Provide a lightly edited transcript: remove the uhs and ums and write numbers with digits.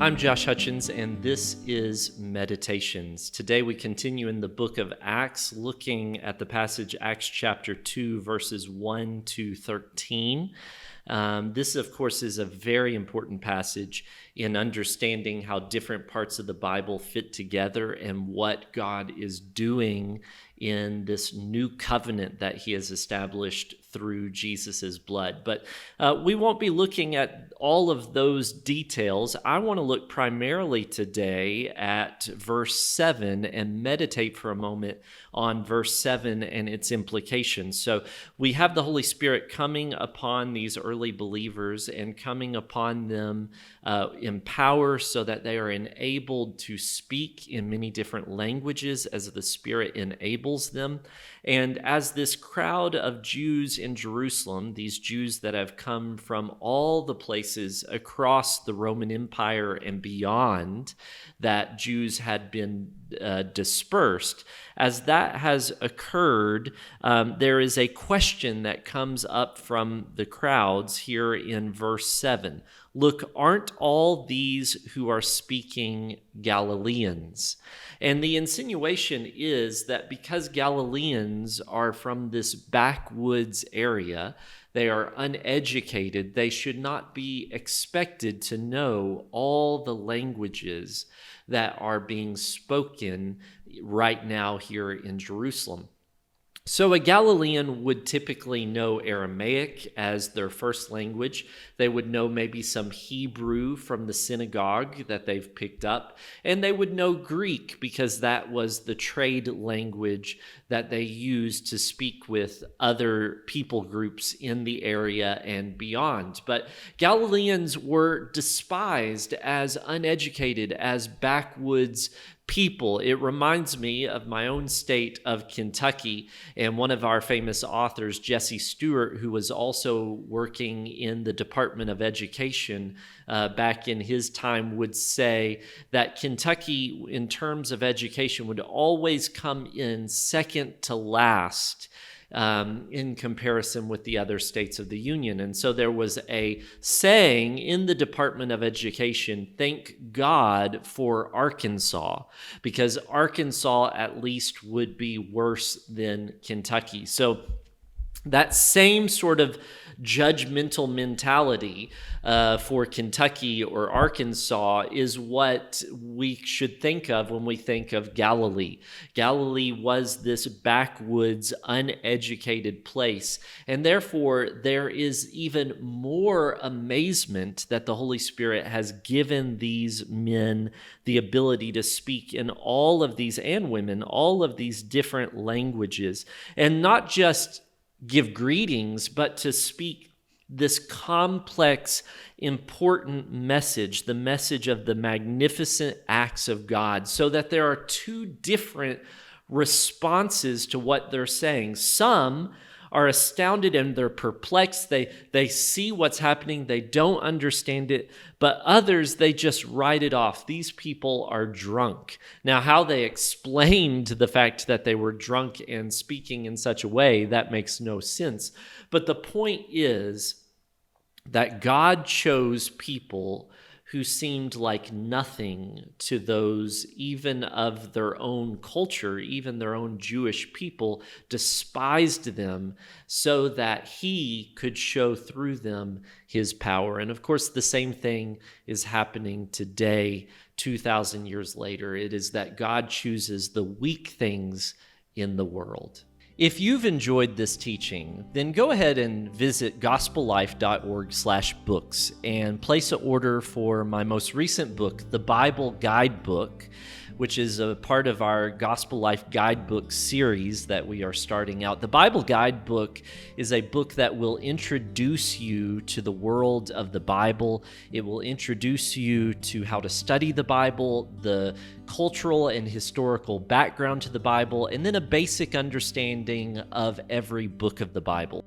I'm Josh Hutchens, and this is Meditations. Today we continue in the book of Acts, looking at the passage Acts chapter 2, verses 1 to 13. This, of course, is a very important passage in understanding how different parts of the Bible fit together and what God is doing in this new covenant that he has established through Jesus' blood. But we won't be looking at all of those details. I want to look primarily today at verse 7 and meditate for a moment on verse 7 and its implications. So we have the Holy Spirit coming upon these early believers and coming upon them in power so that they are enabled to speak in many different languages as the Spirit enables them. And as this crowd of Jews in Jerusalem, these Jews that have come from all the places across the Roman Empire and beyond, that Jews had been dispersed, as that has occurred, there is a question that comes up from the crowds here in verse 7. Look, aren't all these who are speaking Galileans? And the insinuation is that because Galileans are from this backwoods area, they are uneducated, they should not be expected to know all the languages that are being spoken right now here in Jerusalem. So a Galilean would typically know Aramaic as their first language. They would know maybe some Hebrew from the synagogue that they've picked up. And they would know Greek because that was the trade language that they used to speak with other people groups in the area and beyond. But Galileans were despised as uneducated, as backwoods people. It reminds me of my own state of Kentucky, and one of our famous authors, Jesse Stewart, who was also working in the Department of Education back in his time, would say that Kentucky, in terms of education, would always come in second to last in comparison with the other states of the Union. And so there was a saying in the Department of Education, thank God for Arkansas, because Arkansas at least would be worse than Kentucky. So that same sort of judgmental mentality for Kentucky or Arkansas is what we should think of when we think of Galilee. Galilee was this backwoods, uneducated place, and therefore there is even more amazement that the Holy Spirit has given these men the ability to speak in all of these, and women, all of these different languages, and not just give greetings, but to speak this complex, important message, the message of the magnificent acts of God, so that there are two different responses to what they're saying. Some are astounded and they're perplexed. They see what's happening. They don't understand it. But others, they just write it off. These people are drunk. Now, how they explained the fact that they were drunk and speaking in such a way, that makes no sense. But the point is that God chose people who seemed like nothing to those even of their own culture, even their own Jewish people, despised them so that he could show through them his power. And of course, the same thing is happening today, 2,000 years later. It is that God chooses the weak things in the world. If you've enjoyed this teaching, then go ahead and visit gospellife.org/books and place an order for my most recent book, the Bible Guidebook, which is a part of our Gospel Life Guidebook series that we are starting out. The Bible Guidebook is a book that will introduce you to the world of the Bible. It will introduce you to how to study the Bible, the cultural and historical background to the Bible, and then a basic understanding of every book of the Bible.